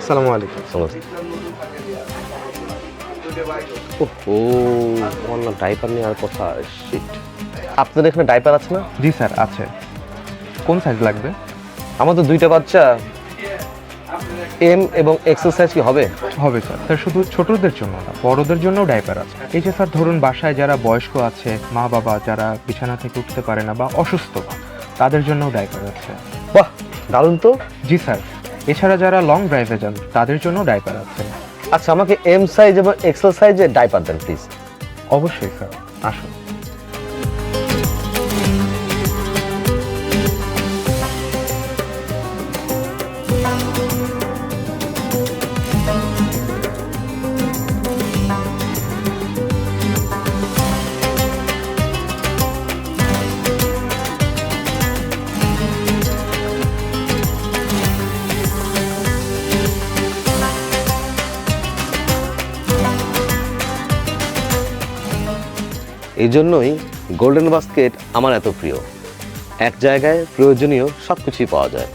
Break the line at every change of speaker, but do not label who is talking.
আসসালামু আলাইকুম।
ওহো, আমার না ডাইপার নিয়ে আর কথা। শিট, আপনাদের এখানে ডাইপার আছে না?
জি স্যার আছে। কোন সাইজ লাগবে?
আমার তো দুইটা বাচ্চা, এম এবং এক্সেল সাইজ কি হবে?
হবে স্যার। স্যার শুধু ছোটদের জন্য না, বড়দের জন্যও ডাইপার আছে। এই যে স্যার ধরুন বাসায় যারা বয়স্ক আছে, মা বাবা যারা বিছানা থেকে উঠতে পারে না বা অসুস্থ, তাদের জন্যও ডাইপার আছে।
বাহ, দারুণ তো।
জি স্যার। এছাড়া যারা লং ড্রাইভে যান তাদের জন্য ডাইপার আছে।
আচ্ছা, আমাকে এম সাইজ এবং এক্সেল সাইজে ডাইপার দেন প্লিজ।
অবশ্যই স্যার, আসুন।
এই জন্যই গোল্ডেন বাস্কেট আমার এত প্রিয়। এক জায়গায় প্রয়োজনীয় সব কিছুই পাওয়া যায়।